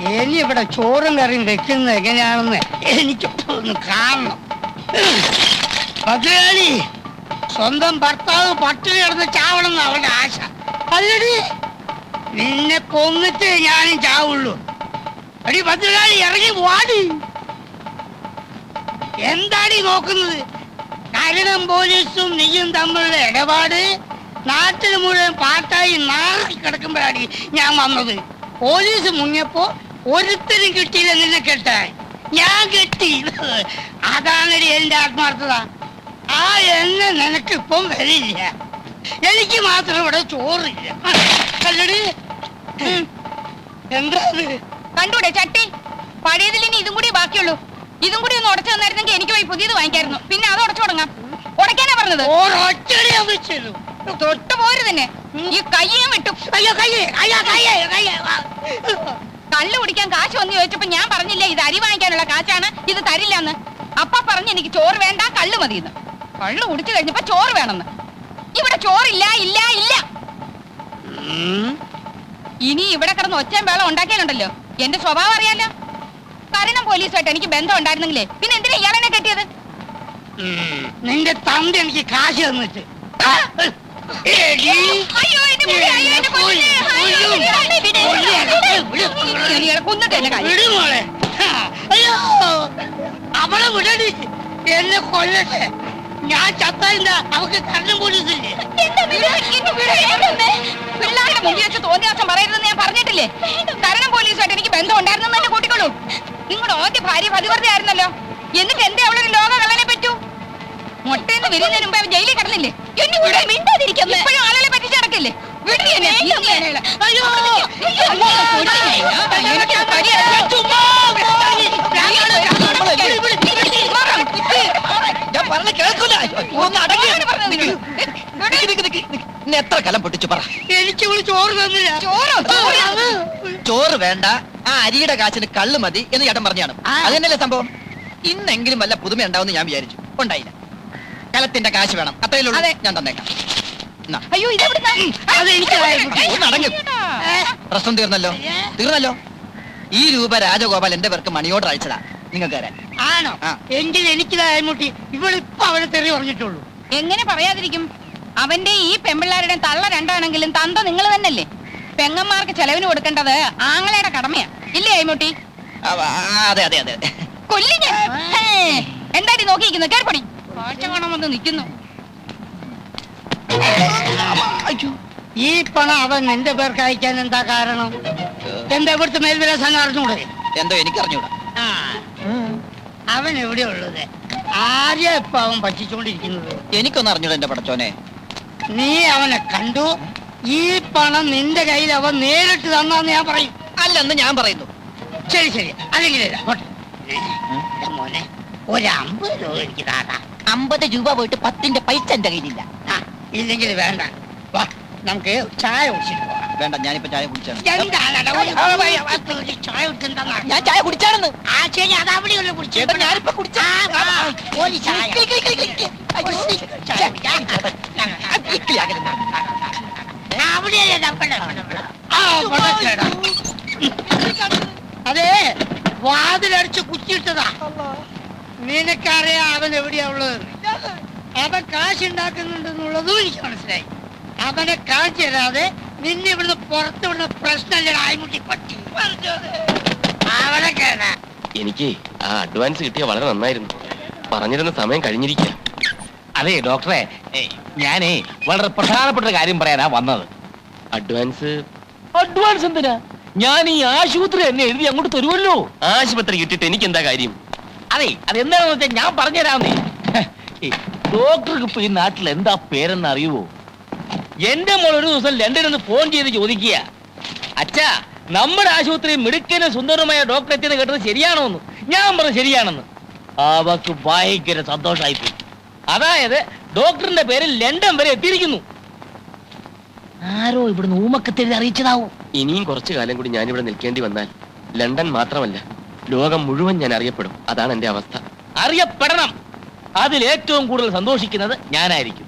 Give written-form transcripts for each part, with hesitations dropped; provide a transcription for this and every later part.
ഇനി ഇവിടെ ചോറും കറിയും വെക്കുന്നത് എങ്ങനെയാണെന്ന് എനിക്ക് ഒന്ന് കാണണം. ഭദ്രകാളി, സ്വന്തം ഭർത്താവ് പട്ടിണി കിടന്ന് ചാവണമെന്ന് അവന്റെ ആശ. അല്ലടി, നിന്നെ കൊന്നിട്ട് ഞാനും ചാവുള്ളൂ. അടി ഭദ്രകാളി, ഇറങ്ങി വാടി. എന്താടി നോക്കുന്നത്? കരുണം പോലീസും നീയും തമ്മിലുള്ള ഇടപാട് നാട്ടിൽ മുഴുവൻ പാട്ടായി നാറി കിടക്കുമ്പോഴാണ് ഞാൻ വന്നത്. പോലീസ് മുങ്ങിയപ്പോ ഒരുത്തരും കിട്ടിയില്ല നിന്നെ കെട്ടാൻ. ഞാൻ കെട്ടി. അതാണടി എന്റെ ആത്മാർത്ഥത. ആ എണ്ണ നിനക്കിപ്പം വരില്ല. എനിക്ക് മാത്രം ഇവിടെ ചോറില്ല. അല്ലടി, എന്താ കണ്ടൂടെ ചട്ടി? പഴയതിൽ ഇനി ഇതും കൂടി ബാക്കിയുള്ളൂ. ഇതും കൂടി ഒന്ന് ഉടച്ചു തന്നായിരുന്നെങ്കിൽ എനിക്ക് പോയി പുതിയത് വാങ്ങിക്കായിരുന്നു. പിന്നെ അത് ഉടച്ചു തുടങ്ങാം. ഉടക്കാനാ പറഞ്ഞത്. തൊട്ട് പോരു തന്നെ. ഈ കയ്യും വിട്ടു. കള്ളു കുടിക്കാൻ കാശ് വന്ന് ചോദിച്ചപ്പോ ഞാൻ പറഞ്ഞില്ലേ ഇത് അരി വാങ്ങിക്കാനുള്ള കാശാണ്, ഇത് തരില്ലെന്ന്. അപ്പ പറഞ്ഞ് എനിക്ക് ചോറ് വേണ്ട, കള്ളു മതിയെന്ന്. കള്ളു കുടിച്ചു കഴിഞ്ഞപ്പോ ചോറ് വേണമെന്ന്. ഇവിടെ ചോറില്ല, ഇല്ല, ഇല്ല. ഇനി ഇവിടെ കിടന്ന് ഒച്ചയും വേളം ഉണ്ടാക്കിയാലുണ്ടല്ലോ എന്റെ സ്വഭാവം അറിയാലോ. കരുണം പോലീസുമായിട്ട് എനിക്ക് ബന്ധം ഉണ്ടായിരുന്നെങ്കിലേ പിന്നെ എന്തിനാ ഇയാളെന്നെ കെട്ടിയത്? നിന്റെ തന്ത എനിക്ക് കാശ് തന്നിട്ട്. അവളെ വിടടി, എന്നെ കൊല്ലട്ടെ. ഞാൻ ചത്താ അവക്ക് കരുണം പോലീസില്ലേ? പിള്ളേരുടെ മുമ്പിൽ വെച്ച് തോന്നിയാസം പറയരുതെന്ന് ഞാൻ പറഞ്ഞിട്ടില്ലേ? കരുണം പോലീസുമായിട്ട് എനിക്ക് ബന്ധം ഉണ്ടായിരുന്നെന്ന് തന്നെ കൂട്ടിക്കോളൂ. നിങ്ങളുടെ ആദ്യ ഭാര്യ പതിവ്രത ആയിരുന്നല്ലോ. എന്നിട്ട് എന്തേ അവളൊരു ലോക കള്ളനെ പറ്റൂ? മുട്ടയെന്ന് വിരിയുന്നതിന് മുമ്പ് ജയിലിൽ കിടന്നില്ലേ? ഇപ്പോഴും ആളുകളെ പറ്റിച്ച് നടക്കില്ലേ? എത്ര കലം പൊട്ടിച്ചു പറ. എനിക്ക് ചോറ് തന്നില്ല. ചോറ് വേണ്ട, ആ അരിയുടെ കാശിന് കള്ളു മതി എന്ന് ചേട്ടൻ പറഞ്ഞാണ്. അത് തന്നെയല്ലേ സംഭവം. ഇന്നെങ്കിലും വല്ല പുതുമ ഉണ്ടാവുമെന്ന് ഞാൻ വിചാരിച്ചു. ഉണ്ടായില്ല. കലത്തിന്റെ കാശ് വേണം, അത്രയുള്ളൂ. ഞാൻ തന്നേക്കാം. അയ്യോ, പ്രശ്നം തീർന്നല്ലോ. തീർന്നല്ലോ. ഈ രൂപ രാജഗോപാൽ എന്റെ പേർക്ക് മണി ഓർഡർ അയച്ചതാ നിങ്ങൾക്ക് തരാൻ. ആണോ? എങ്കിൽ എനിക്കിതായ്മുട്ടി. ഇവളിപ്പോ അവനെ തെറി പറഞ്ഞിട്ടുള്ളൂ. എങ്ങനെ പറയാതിരിക്കും? അവന്റെ ഈ പെമ്പിള്ളാരുടെ തള്ള രണ്ടാണെങ്കിലും തന്ത നിങ്ങൾ തന്നെയല്ലേ. പെങ്ങന്മാർക്ക് ചെലവിന് കൊടുക്കേണ്ടത് ആങ്ങളയുടെ കടമയാ, ഇല്ലേ അയ്മുട്ടി? അതെ അതെ അതെ. കൊല്ലിഞ്ഞ എന്തായാലും നോക്കിയിരിക്കുന്നു. കേൾപ്പടി കാഴ്ച കാണാൻ വന്ന് നിൽക്കുന്നു. ഈ പണം അവൻ എന്റെ പേർക്ക് അയക്കാൻ എന്താ കാരണം? എന്താ ഇവിടുത്തെ മേൽവിലാസം അറിഞ്ഞൂടെ? എന്തോ എനിക്കറിഞ്ഞൂടാ. അവൻ എവിടെയാ ഉള്ളത്? ആരെയാ ഇപ്പൊ അവൻ പറ്റിച്ചോണ്ടിരിക്കുന്നത്? എനിക്കൊന്നും അറിഞ്ഞൂടാ എന്റെ പടച്ചോനെ. നീ അവനെ കണ്ടു. ഈ പണം നിന്റെ കയ്യിൽ അവൻ നേരിട്ട് തന്നാന്ന് ഞാൻ പറയും. അല്ലെന്ന് ഞാൻ പറയുന്നു. ശരി ശരി, അല്ലെങ്കിൽ മോനെ ഒരു 50 രൂപ എനിക്ക് താടാ. 50 രൂപ പോയിട്ട് 10ന്റെ പൈസ എന്റെ കയ്യിലില്ല. ഇല്ലെങ്കിൽ വേണ്ട, വാ നമുക്ക് ചായ കുടിച്ചിട്ട് പോകാം. വേണ്ട, ഞാനിപ്പോ ചായ കുടിച്ചാണ്. ഞാൻ ചായ കുടിച്ചാണെന്ന്. ആ ശരി, അത് അവിടെയുള്ള കുടിച്ചു. ഞാനിപ്പോ കുടിച്ചാ അതെ, വാതിലടിച്ച് കുറ്റിയിട്ടതാ. നിനക്കറിയാം അവൻ എവിടെയാ ഉള്ളത്. അവൻ കാശുണ്ടാക്കുന്നുണ്ടെന്നുള്ളതും എനിക്ക് മനസ്സിലായി. അവനെ കാണിച്ചു തരാതെ നിന്നെ ഇവിടുന്ന് പുറത്തു വിടുന്ന പ്രശ്നമല്ലേ ആയിമുട്ടി പറ്റി. അവനെ കേടാ. എനിക്ക് ആ അഡ്വാൻസ് കിട്ടിയ വളരെ നന്നായിരുന്നു. പറഞ്ഞിരുന്ന സമയം കഴിഞ്ഞിരിക്കുക. അതെ ഡോക്ടറെ, ഞാനേ വളരെ പ്രധാനപ്പെട്ട കാര്യം പറയാനാ വന്നത്. അഡ്വാൻസ് എന്തിനാ? ഞാൻ ഈ ആശുപത്രി എന്നെ എഴുതി അങ്ങോട്ട് തരുമല്ലോ. ആശുപത്രി കിട്ടിയിട്ട് എനിക്ക് എന്താ കാര്യം? അതെ, അതെന്താണെന്ന് വെച്ചാൽ ഞാൻ പറഞ്ഞുതരാമെന്നേ. ഡോക്ടർക്ക് ഇപ്പൊ ഈ നാട്ടിൽ എന്താ പേരെന്ന് അറിയുവോ? എന്റെ മോൾ ഒരു ദിവസം ലണ്ടനിൽ ഫോൺ ചെയ്ത് ചോദിക്കുക, അച്ഛാ നമ്മുടെ ആശുപത്രി മിടുക്കന് സുന്ദരമായ ഡോക്ടർ എത്തിയെന്ന് കേട്ടത് ശരിയാണോ എന്ന്. ഞാൻ പറഞ്ഞു ശരിയാണെന്ന്. അവക്ക് ഭയങ്കര സന്തോഷമായിപ്പോയി. അതായത് ഡോക്ടറിന്റെ പേര് ലണ്ടൻ വരെ എത്തിയിരിക്കുന്നു. ആരോ ഇവിടുന്ന് ഊമക്കത്തെഴുതി അറിയിച്ചതാവും. ഇനിയും കുറച്ചു കാലം കൂടി ഞാനിവിടെ നിൽക്കേണ്ടി വന്നാൽ ലണ്ടൻ മാത്രമല്ല ലോകം മുഴുവൻ ഞാൻ അറിയപ്പെടും. അതാണ് എന്റെ അവസ്ഥ. അറിയപ്പെടണം. അതിൽ ഏറ്റവും കൂടുതൽ സന്തോഷിക്കുന്നത് ഞാനായിരിക്കും.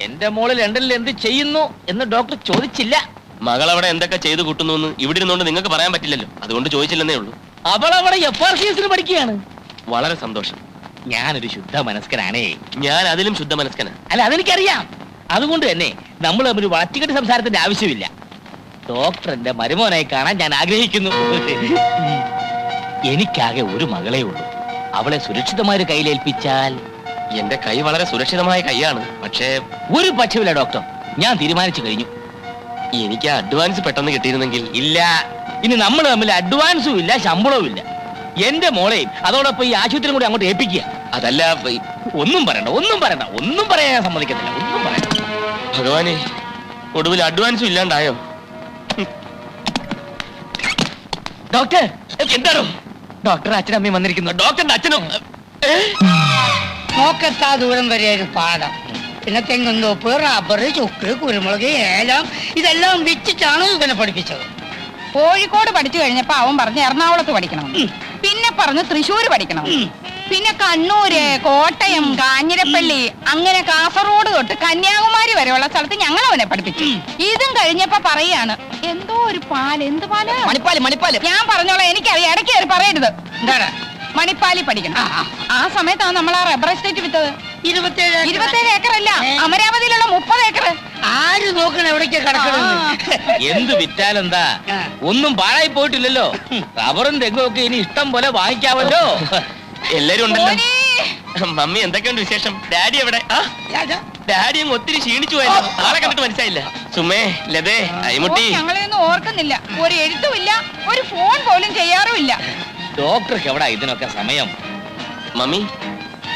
എന്റെ മോള് ലണ്ടനിൽ എന്ത് ചെയ്യുന്നു എന്ന് ഡോക്ടർ ചോദിച്ചില്ല. മകളവിടെ എന്തൊക്കെ ചെയ്തു കൂട്ടുന്നു എന്ന് ഇവിടെ ഇരുന്നുകൊണ്ട് നിങ്ങൾക്ക് പറയാൻ പറ്റില്ലല്ലോ, അതുകൊണ്ട് ചോദിച്ചില്ലെന്നേ ഉള്ളൂ. അവളവിടെ FRCS പഠിക്കുകയാണ്. വളരെ സന്തോഷം. ഞാനൊരു ശുദ്ധ മനസ്കനാണേ. ഞാൻ അതിലും ശുദ്ധ മനസ്കനാ. അല്ല, അതെനിക്കറിയാം. അതുകൊണ്ട് തന്നെ നമ്മൾ തമ്മിൽ വളച്ചുകെട്ടി സംസാരത്തിന്റെ ആവശ്യമില്ല. ഡോക്ടറിന്റെ മരുമോനായി കാണാൻ ഞാൻ ആഗ്രഹിക്കുന്നു. എനിക്കാകെ ഒരു മകളേ ഉള്ളൂ. അവളെ സുരക്ഷിതമായ കയ്യിലേൽപ്പിച്ചാൽ. എന്റെ കൈ വളരെ സുരക്ഷിതമായ കൈയാണ്. പക്ഷേ ഒരു പക്ഷമില്ല ഡോക്ടർ, ഞാൻ തീരുമാനിച്ചു കഴിഞ്ഞു. എനിക്ക് അഡ്വാൻസ് പെട്ടെന്ന് കിട്ടിയിരുന്നെങ്കിൽ. ഇല്ല, ഇനി നമ്മൾ തമ്മിൽ അഡ്വാൻസും ഇല്ല, ശമ്പളവും ഇല്ല. എന്റെ മോളെയും അതോടൊപ്പം ഈ ആശുപത്രിയും കൂടി അങ്ങോട്ട് ഏൽപ്പിക്കുക. അതല്ല, ഒന്നും പറയണ്ട, ഒന്നും പറയണ്ട, ഒന്നും പറയാൻ ഞാൻ സമ്മതിക്കത്തില്ല. ഒന്നും പറയണ്ട. ഭഗവാനെ, ഒടുവിൽ അഡ്വാൻസും ഇല്ലാണ്ടായോ? ഡോക്ടർ, എന്താണോ? ഡോക്ടർ അച്ഛനമ്മയും വന്നിരിക്കുന്നു. ഡോക്ടറിന്റെ അച്ഛനും. നോക്കെത്താ ദൂരം വരെ ഒരു പാടം, പിന്നെ തെങ്ങുന്തോപ്പ്, റബ്ബർ, ചുക്ക്, കുരുമുളക്, ഏലം ഇതെല്ലാം വിറ്റിട്ടാണ് ഇവനെ പഠിപ്പിച്ചത്. കോഴിക്കോട് പഠിച്ചു കഴിഞ്ഞപ്പോ അവൻ പറഞ്ഞു എറണാകുളത്ത് പഠിക്കണം, പിന്നെ പറഞ്ഞു തൃശ്ശൂര് പഠിക്കണം, പിന്നെ കണ്ണൂര്, കോട്ടയം, കാഞ്ഞിരപ്പള്ളി, അങ്ങനെ കാസർഗോഡ് തൊട്ട് കന്യാകുമാരി വരെയുള്ള സ്ഥലത്ത് ഞങ്ങൾ അവനെ പഠിപ്പിച്ചു. ഇതും കഴിഞ്ഞപ്പോ പറയാണ് എന്തോ ഒരു പാല്, എന്ത് പാല്? മണിപ്പാല്. ഞാൻ പറഞ്ഞോളാം, എനിക്കറിയാം, ഇടയ്ക്ക് കയറി പറയരുത്. എന്താണ്? മണിപ്പാലി പഠിക്കണം. ആ സമയത്താണ് നമ്മൾ ആ റബ്ബർ എസ്റ്റേറ്റ് വിറ്റത്. 27 ഏക്കറല്ല, അമരാവതിയിലുള്ള 30 ഏക്കർ. ആര് നോക്കണം എവിടേക്ക് കിടക്കണം? എന്ത് വിറ്റാലെന്താ, ഒന്നും പാഴായി പോയിട്ടില്ലല്ലോ. റബ്ബറും തെങ്ങും ഒക്കെ ഇനി ഇഷ്ടം പോലെ വാങ്ങിക്കാമല്ലോ. എല്ലാരും ഉണ്ടല്ലോ. മമ്മി എന്തൊക്കെയുണ്ട് വിശേഷം? ഡാഡി എവിടെ? ഡാഡി അങ്ങ് ഒത്തിരി ക്ഷീണിച്ചു പോയല്ലോ. ആളെ കണ്ടിട്ട് മനസ്സിലായില്ല. സുമേ, ലതേ, അയ്മുട്ടി. ഞങ്ങളെയൊന്നും ഓർക്കുന്നില്ല. ഒരു എഴുത്തുമില്ല, ഒരു ഫോൺ പോലും ചെയ്യാറുമില്ല. ഡോക്ടർക്ക് എവിടാ ഇതിനൊക്കെ സമയം? മമ്മി,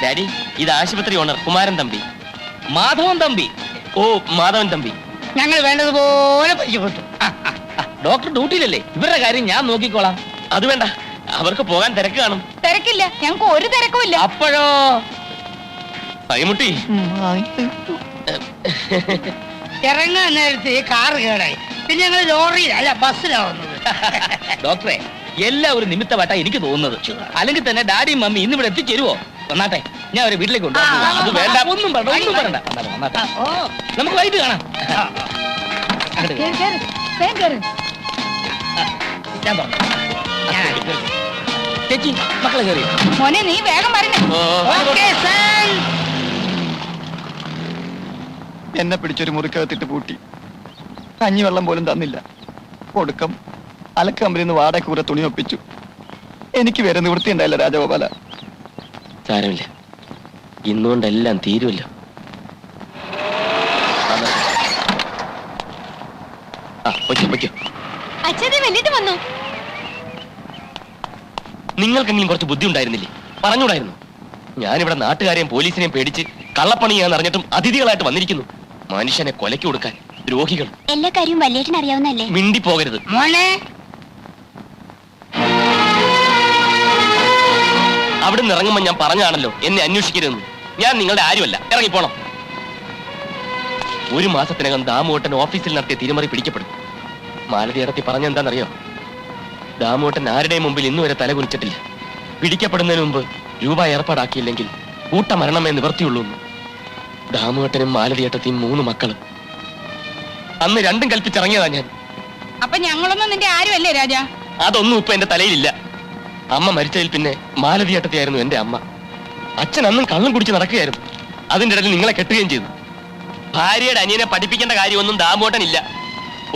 ഡാഡി, ഇത് ആശുപത്രി ഓണർ കുമാരൻ തമ്പി. മാധവൻ തമ്പി. ഓ, മാധവൻ തമ്പി. ഞങ്ങൾ വേണ്ടതുപോലെ പരിചയപ്പെട്ടു. ഡോക്ടർ ഡ്യൂട്ടിയിലല്ലേ, ഇവരുടെ കാര്യം ഞാൻ നോക്കിക്കോളാം. അത് വേണ്ട, അവർക്ക് പോകാൻ തിരക്ക് കാണും. തിരക്കില്ല, ഞങ്ങൾക്ക് ഒരു തിരക്കുമില്ല. അപ്പോഴോ? അയ്മുട്ടി, ഇറങ്ങാൻ നേരത്തെ കാറ് കേടായി, പിന്നെ ഞങ്ങൾ ലോറിയിൽ അല്ല ബസ്സിലാവുന്നത്. ഡോക്ടറെ, എല്ലാം ഒരു നിമിത്തമായിട്ടാ എനിക്ക് തോന്നുന്നത്. അല്ലെങ്കിൽ തന്നെ ഡാഡിയും മമ്മി ഇന്ന് ഇവിടെ എത്തിച്ചേരുവോ? വന്നാട്ടെ, ഞാൻ അവരെ വീട്ടിലേക്ക് കൊണ്ടുപോകാം. അത് വേണ്ട, ഒന്നും പറയണ്ട, ഒന്നും പറയണ്ട. വന്നാട്ടെ, നമുക്ക് വൈകിട്ട് കാണാം. ഞാൻ പറഞ്ഞു. ചേച്ചി, മക്കളെ കയറി. മോനെ, നീ വേഗം പറഞ്ഞേ. എന്നെ പിടിച്ചൊരു മുറിക്കകത്തിട്ട് പൂട്ടി. കഞ്ഞിവെള്ളം പോലും തന്നില്ല. ഒടുക്കം അലക്കമ്പരിൽ നിന്ന് വാടക കൂടെ തുണി ഒപ്പിച്ചു. എനിക്ക് വേറെ നിവൃത്തി ഉണ്ടായില്ല രാജഗോപാല. സാരമില്ല, ഇന്നുകൊണ്ടെല്ലാം തീരുമല്ലോ. നിങ്ങൾക്കെങ്കിലും കുറച്ച് ബുദ്ധി ഉണ്ടായിരുന്നില്ലേ? പറഞ്ഞൂടായിരുന്നു? ഞാനിവിടെ നാട്ടുകാരെയും പോലീസിനെയും പേടിച്ച് കള്ളപ്പണിയാന്ന് അറിഞ്ഞിട്ടും അതിഥികളായിട്ട് വന്നിരിക്കുന്നു. മനുഷ്യനെ കൊലയ്ക്ക് കൊടുക്കാൻ ദ്രോഹികൾ. എല്ലാ കാര്യവും വല്യേട്ടൻ അറിയാവുന്നല്ലേ? മിണ്ടി പോകരുത് മോനെ. അവിടുന്ന് ഇറങ്ങുമ്പോ ഞാൻ പറഞ്ഞാണല്ലോ എന്നെ അന്വേഷിക്കരുതെന്ന്. ഞാൻ നിങ്ങളുടെ ആരുമല്ല, ഇറങ്ങിപ്പോണം. 1 മാസത്തിനകം ദാമുവേട്ടൻ ഓഫീസിൽ നടത്തിയ തിരിമറി പിടിക്കപ്പെടും. മാലതി ഇടത്തി പറഞ്ഞെന്താണെന്നറിയോ? ദാമുവേട്ടൻ ആരുടെയും മുമ്പിൽ ഇന്നുവരെ തല കുനിച്ചിട്ടില്ല. പിടിക്കപ്പെടുന്നതിന് മുമ്പ് രൂപ ഏർപ്പാടാക്കിയില്ലെങ്കിൽ കൂട്ടമരണമേ നിവർത്തിയുള്ളൂ. ദാമുവേട്ടനും മാലതിയേട്ടത്തെയും 3 മക്കളും. അന്ന് രണ്ടും കൽപ്പിച്ചിറങ്ങിയതാ ഞാൻ. അപ്പൊ ഞങ്ങളൊന്നും നിന്റെ ആരുമല്ലേ രാജാ? അതൊന്നും ഇപ്പൊ എന്റെ തലയിലില്ല. അമ്മ മരിച്ചതിൽ പിന്നെ മാലതിയേട്ടത്തെയായിരുന്നു എന്റെ അമ്മ. അച്ഛൻ അന്നും കള്ളം കുടിച്ച് നടക്കുകയായിരുന്നു. അതിന്റെ ഇടയിൽ നിങ്ങളെ കെട്ടുകയും ചെയ്തു. ഭാര്യയുടെ അനിയനെ പഠിപ്പിക്കേണ്ട കാര്യമൊന്നും ദാമുവേട്ടൻ ഇല്ല.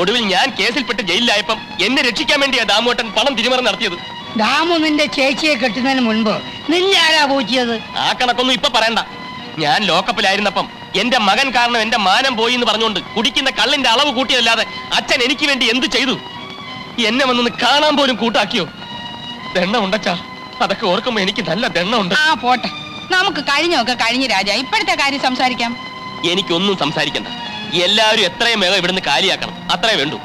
ഒടുവിൽ ഞാൻ കേസിൽപ്പെട്ട് ജയിലിലായപ്പം എന്നെ രക്ഷിക്കാൻ വേണ്ടിയാ ദാമുവേട്ടൻ പണം തിരിമറി നടത്തിയത്. ദാമു നിന്റെ ചേച്ചിയെ കെട്ടുന്നതിന് മുൻപ് നിന്നെ ആരാ പോറ്റിയത്? ആ കണക്കൊന്നും ഇപ്പൊ പറയണ്ട. ഞാൻ ലോക്കപ്പിലായിരുന്നപ്പം എന്റെ മകൻ കാരണം എന്റെ മാനം പോയി എന്ന് പറഞ്ഞുകൊണ്ട് കുടിക്കുന്ന കള്ളിന്റെ അളവ് കൂട്ടിയതല്ലാതെ അച്ഛൻ എനിക്ക് വേണ്ടി എന്ത് ചെയ്തു? എന്നെ വന്നൊന്ന് കാണാൻ പോലും കൂട്ടാക്കിയോ? ദണ്ണം ഉണ്ടച്ചാ, അതൊക്കെ ഓർക്കുമ്പോ എനിക്ക് നല്ല ദണ്ണമുണ്ട്. ആ പോട്ടെ, നമുക്ക് കഴിഞ്ഞൊക്കെ കഴിഞ്ഞു രാജാ. ഇപ്പോഴത്തെ കാര്യം സംസാരിക്കാം. എനിക്കൊന്നും സംസാരിക്കണ്ട. എല്ലാവരും എത്രയും വേഗം ഇവിടുന്ന് കാലിയാക്കണം, അത്രേ വേണ്ടൂ.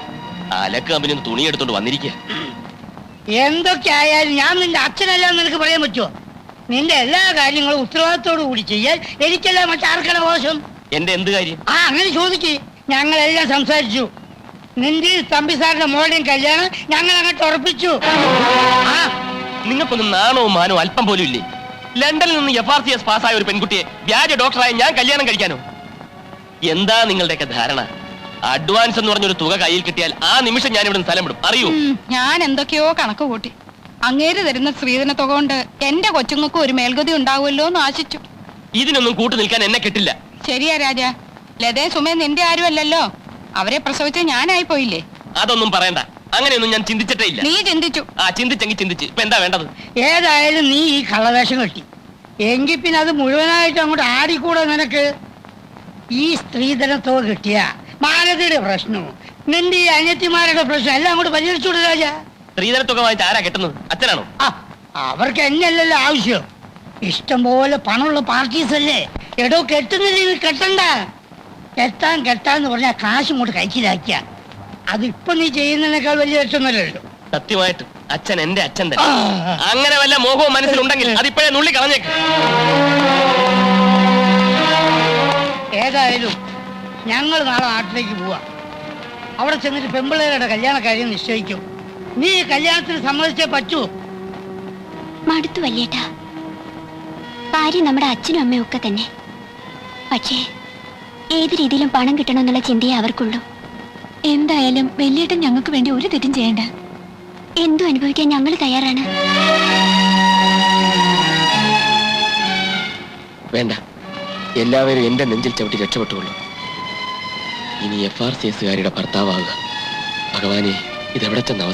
അലക്ക് കമ്പനി തുണി എടുത്തോണ്ട് വന്നിരിക്കുക. എന്തൊക്കെ ആയാലും ഞാൻ നിന്റെ അച്ഛനല്ലാന്ന് നിനക്ക് പറയാൻ പറ്റുമോ? നിന്റെ എല്ലാ കാര്യങ്ങളും ഉത്തരവാദിത്തോടു കൂടി ചെയ്യാൻ എനിക്കല്ല മറ്റാർക്കട മോശം. എന്റെ എന്ത് കാര്യം? അങ്ങനെ ചോദിക്ക്. ഞങ്ങളെല്ലാം സംസാരിച്ചു. നിന്റെ തമ്പി സാറിന്റെ മോളുടെയും കല്യാണം ഞങ്ങൾ അങ്ങോട്ട് ഉറപ്പിച്ചു. നിങ്ങൾക്കൊന്നും നാണവും മാനവും അല്പം പോലും ഇല്ലേ? ലണ്ടനിൽ നിന്ന് FRCS പാസ്സായ ഒരു പെൺകുട്ടിയെ വ്യാജ ഡോക്ടറായ ഞാൻ കല്യാണം കഴിക്കാനോ? എന്താ നിങ്ങളുടെയൊക്കെ ധാരണ? അഡ്വാൻസ് എന്ന് പറഞ്ഞൊരു തുക കയ്യിൽ കിട്ടിയാൽ ആ നിമിഷം ഞാൻ ഇവിടെ സ്ഥലം വിടും, അറിയൂ. ഞാൻ എന്തൊക്കെയോ കണക്ക് കൂട്ടി. അങ്ങേര് തരുന്ന സ്ത്രീധന തുക കൊണ്ട് എന്റെ കൊച്ചുങ്ങൾക്കും ഒരു മേൽഗതി ഉണ്ടാവുമല്ലോ എന്ന് ആശിച്ചു. ഇതിനൊന്നും കൂട്ടു നിൽക്കാൻ എന്നെ കിട്ടില്ല. ശരിയാ രാജ, ലതേ സുമേ നിന്റെ ആരും അല്ലല്ലോ. അവരെ പ്രസവിച്ച ഞാനായി പോയില്ലേ? അതൊന്നും പറയണ്ട, അങ്ങനെയൊന്നും ഞാൻ ചിന്തിച്ചിട്ടേ ഇല്ല. നീ ചിന്തിച്ചു. ചിന്തിച്ചെങ്കിൽ ചിന്തിച്ച് ഇപ്പൊ എന്താ വേണ്ടത്? ഏതായാലും നീ ഈ കള്ളവേഷം കെട്ടി, എങ്കിൽ പിന്നെ അത് മുഴുവനായിട്ട് അങ്ങോട്ട് ആടിക്കൂടെ നിനക്ക്? ഈ സ്ത്രീധന തുക കിട്ടിയ മാലതിയുടെ പ്രശ്നവും നിന്റെ ഈ അനിയത്തിമാരുടെ പ്രശ്നം എല്ലാം അങ്ങോട്ട് പരിഹരിച്ചൂടെ രാജ? സ്ത്രീധന തുക വാങ്ങിച്ച് ആരാ കെട്ടുന്നത്? അച്ഛനാണോ? അവർക്ക് എന്നല്ലല്ലോ ആവശ്യം, ഇഷ്ടം പോലെ പണമുള്ള പാർട്ടീസ് അല്ലേ. എടോ കെട്ടുന്നില്ലെങ്കിൽ കെട്ടണ്ട. കെട്ടാന്ന് പറഞ്ഞാൽ കാശ് ഇങ്ങോട്ട് കൈക്കിലാക്കിയ അതിപ്പോ നീ ചെയ്യുന്നതിനേക്കാൾ വലിയ രക്ഷമൊന്നുമല്ലല്ലോ. സത്യമായിട്ട് അച്ഛൻ എന്റെ അച്ഛൻ തന്നെ. അങ്ങനെ വല്ല മോഹവും മനസ്സിലുണ്ടെങ്കിൽ അതിപ്പോഴേ നുള്ളി കളഞ്ഞേക്ക്. ഏതായാലും ഞങ്ങൾ നാളെ നാട്ടിലേക്ക് പോവാ. അവിടെ ചെന്നിട്ട് പെമ്പിള്ളേരുടെ കല്യാണ കാര്യം നിശ്ചയിക്കും. നീ കല്യാണത്തിന് സമ്മതിച്ചേ പറ്റൂ. മടുത്തു വല്യേട്ടാ. കാര്യം നമ്മുടെ അച്ഛനും അമ്മയും ഒക്കെ തന്നെ. പക്ഷേ ഏത് രീതിയിലും പണം കിട്ടണമെന്നുള്ള ചിന്തയെ അവർക്കുള്ളൂ. എന്തായാലും വല്യേട്ടൻ ഞങ്ങൾക്ക് വേണ്ടി ഒരു തെറ്റും ചെയ്യണ്ട. എന്തും അനുഭവിക്കാൻ ഞങ്ങൾ തയ്യാറാണ്. വേണ്ട, എല്ലാവരും എന്റെ നെഞ്ചിൽ ചവിട്ടി രക്ഷപ്പെട്ടുകൊള്ളു. ഇനി FRCS കാരിയുടെ ഭർത്താവുക. ഭഗവാനെ, ഇതെവിടെ ചെന്ന്